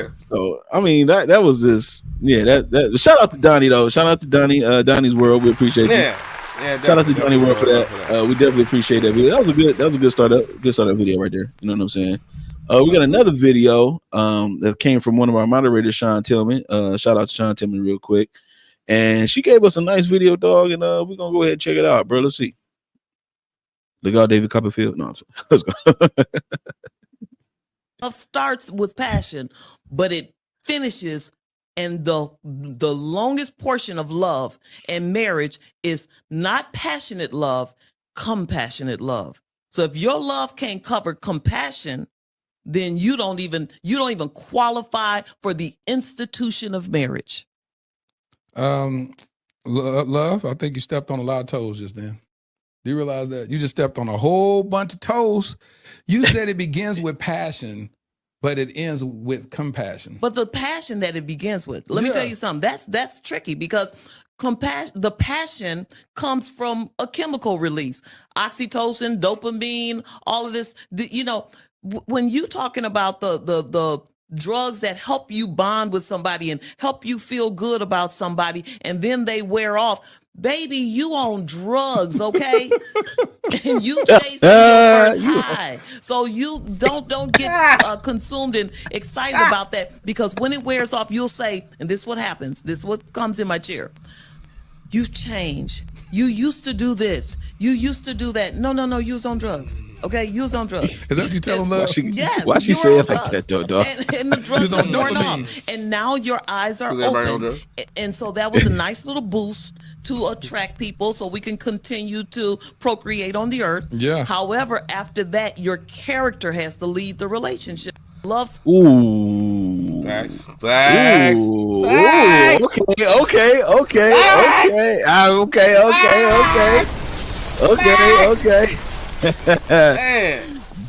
Yeah. So I mean that was just that shout out to Donnie though. Shout out to Donnie, Donnie's World. We appreciate you. Yeah. Shout out to Donnie World for that. We definitely appreciate that video. That was a good startup video right there. You know what I'm saying? We got another video that came from one of our moderators, Sean Tillman. Shout out to Sean Tillman real quick. And she gave us a nice video, dog, and we're gonna go ahead and check it out, bro. Let's see. Look out, David Copperfield. No, let's go. Love starts with passion, but it finishes, and the longest portion of love and marriage is not passionate love, compassionate love. So if your love can't cover compassion, then you don't even qualify for the institution of marriage. Love, I think you stepped on a lot of toes just then. Do you realize that? You just stepped on a whole bunch of toes. You said it begins with passion, but it ends with compassion. But the passion that it begins with, let me tell you something, that's tricky, because the passion comes from a chemical release, oxytocin, dopamine, all of this. When you talking about the drugs that help you bond with somebody and help you feel good about somebody, and then they wear off, baby, you on drugs, okay? And you chasing your first high. So you don't get consumed and excited about that, because when it wears off, you'll say, and this is what happens, this is what comes in my chair, you change. You used to do this. You used to do that. No, you was on drugs. Okay, you was on drugs. Is that what you tell them, Love? Yes. Why she say it like that, though, dog? And the drugs are worn off. And now your eyes are open. And so that was a nice little boost to attract people so we can continue to procreate on the earth. Yeah. However, after that, your character has to lead the relationship. Love. Ooh. Facts. Ooh. Okay.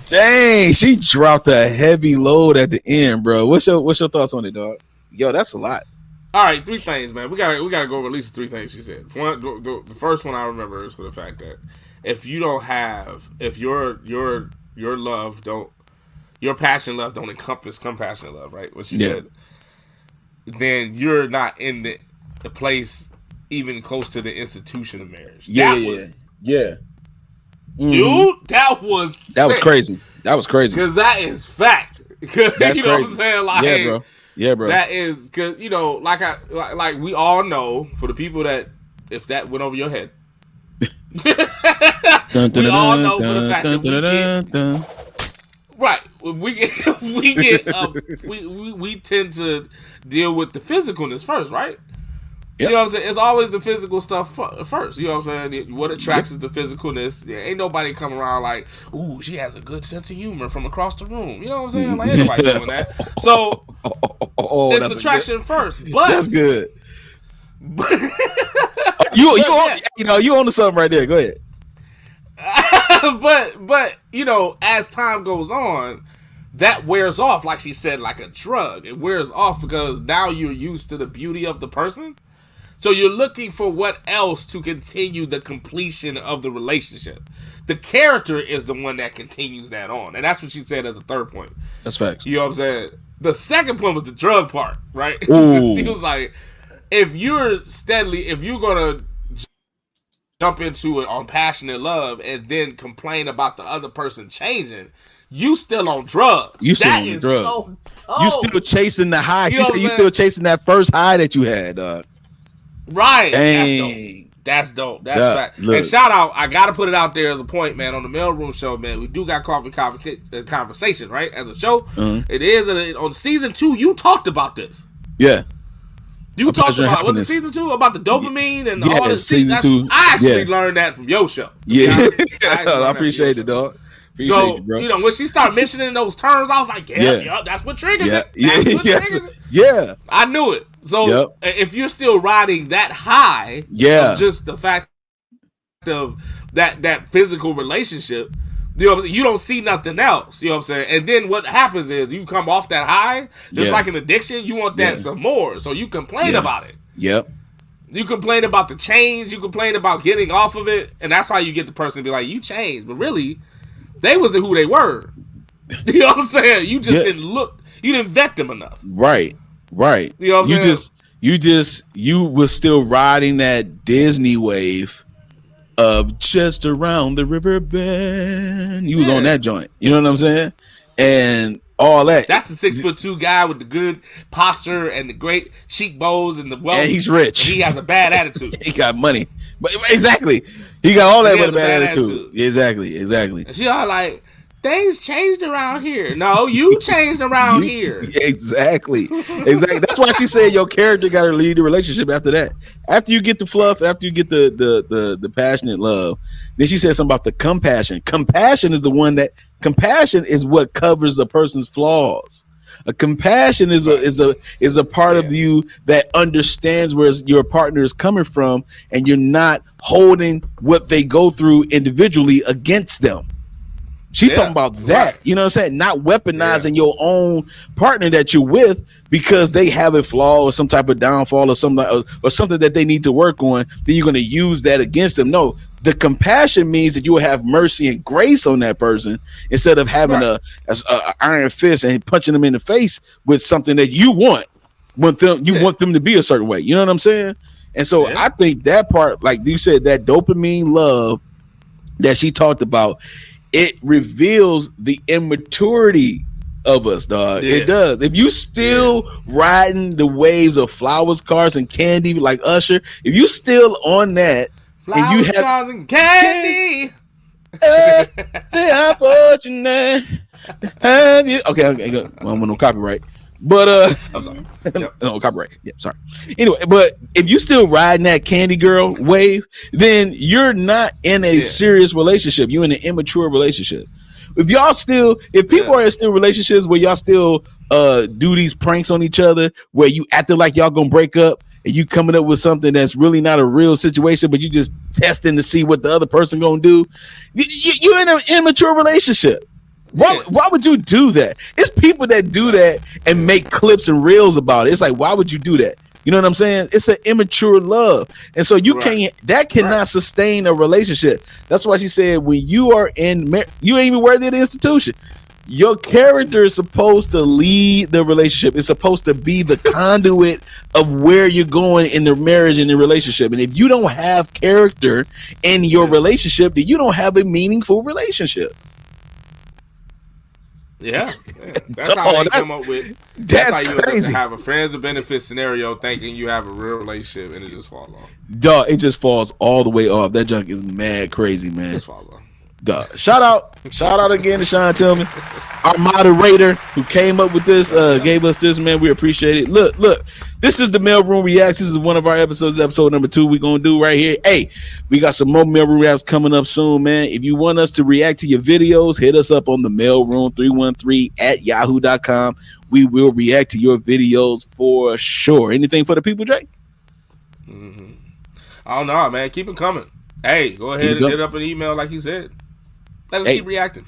Dang, she dropped a heavy load at the end, bro. What's your thoughts on it, dog? Yo, that's a lot. All right, 3 things, man. We gotta go over at least 3 things she said. One, the first one I remember is for the fact that if your passion love don't encompass compassionate love, right? What she said, then you're not in the place even close to the institution of marriage. Yeah. Dude, that was crazy. That was crazy. Because that is fact. That's you know crazy. what I'm saying? Like, yeah, bro. That is because like we all know, for the people that if that went over your head, we all know for the fact that right. We tend to deal with the physicalness first, right? Yep. You know what I'm saying? It's always the physical stuff first. You know what I'm saying? What attracts is the physicalness. Yeah, ain't nobody coming around like, ooh, she has a good sense of humor from across the room. You know what I'm saying? Like, ain't nobody doing that. So it's attraction first. But that's good. But you on to something right there. Go ahead. but as time goes on, that wears off, like she said, like a drug. It wears off because now you're used to the beauty of the person. So you're looking for what else to continue the completion of the relationship. The character is the one that continues that on. And that's what she said as a third point. That's facts. You know what I'm saying? The second point was the drug part, right? Ooh. She was like, if you're going to jump into it on passionate love and then complain about the other person changing, you still on drugs. You still on drugs. So dope. You still chasing the high. She said you still chasing that first high that you had, right. Dang. That's dope. That's fact. Look. And shout out, I gotta put it out there as a point, man, on the Mailroom show, man. We do got coffee conversation, right? As a show. Mm-hmm. It is on season 2, you talked about this. Yeah. You talked about, was it season 2? About the dopamine and all this season 2. I actually learned that from your show. Yeah. I appreciate it, dog. So, when she started mentioning those terms, I was like, yeah, that's what triggers it. Yeah. I knew it. So, if you're still riding that high of just the fact of that physical relationship, you know what I'm saying? You don't see nothing else. You know what I'm saying? And then what happens is you come off that high, just like an addiction, you want that some more. So you complain about it. Yep. You complain about the change. You complain about getting off of it. And that's how you get the person to be like, you changed. But really, they wasn't who they were. You know what I'm saying? You just didn't look. You didn't vet them enough. Right. You know what I'm saying? You were still riding that Disney wave of just around the river bend. You was on that joint. You know what I'm saying? And all that. That's the 6'2" guy with the good posture and the great cheekbones and the wealth. And he's rich. He has a bad attitude. He got money. But exactly. He got all that with a bad attitude. Exactly. And she all like, things changed around here. No, you changed around here. Exactly. That's why she said your character got to lead the relationship after that. After you get the fluff, after you get the passionate love, then she said something about the compassion. Compassion is what covers a person's flaws. A compassion is a part of you that understands where your partner is coming from, and you're not holding what they go through individually against them. She's talking about that, you know what I'm saying? Not weaponizing your own partner that you're with because they have a flaw or some type of downfall or something that they need to work on. Then you're going to use that against them. No, the compassion means that you will have mercy and grace on that person instead of having a iron fist and punching them in the face with something that you want them to be a certain way. You know what I'm saying? And so I think that part, like you said, that dopamine love that she talked about, it reveals the immaturity of us, dog. Yeah. It does. If you still riding the waves of flowers, cars, and candy like Usher, if you still on that, flowers, and you have cars, and candy. Say I'm fortunate. Okay, good. Well, I'm no copyright. But I'm sorry. No copyright. Yeah, sorry. Anyway, but if you still riding that candy girl wave, then you're not in a serious relationship. You're in an immature relationship. If people are in still relationships where y'all still do these pranks on each other, where you acting like y'all gonna break up and you coming up with something that's really not a real situation, but you just testing to see what the other person gonna do, you're in an immature relationship. Why would you do that? It's people that do that and make clips and reels about it. It's like, why would you do that? You know what I'm saying? It's an immature love. And so that cannot sustain a relationship. That's why she said, when you are you ain't even worthy of the institution. Your character is supposed to lead the relationship. It's supposed to be the conduit of where you're going in the marriage and the relationship. And if you don't have character in your relationship, then you don't have a meaningful relationship. Yeah. That's how you come up with. That's how you have a friends with benefits scenario, thinking you have a real relationship, and it just falls off. Dog, it just falls all the way off. That junk is mad crazy, man. It just falls off. Duh. Shout out again to Sean Tillman, our moderator who came up with this, gave us this, man. We appreciate it. Look, this is the Mailroom Reacts. This is one of our episodes, episode number 2 we're going to do right here. Hey, we got some more Mailroom Reacts coming up soon, man. If you want us to react to your videos, hit us up on the Mailroom 313 at yahoo.com. We will react to your videos for sure. Anything for the people, Jay? Oh, no, man. Keep it coming. Hey, go ahead and hit up an email like he said. Let us keep reacting.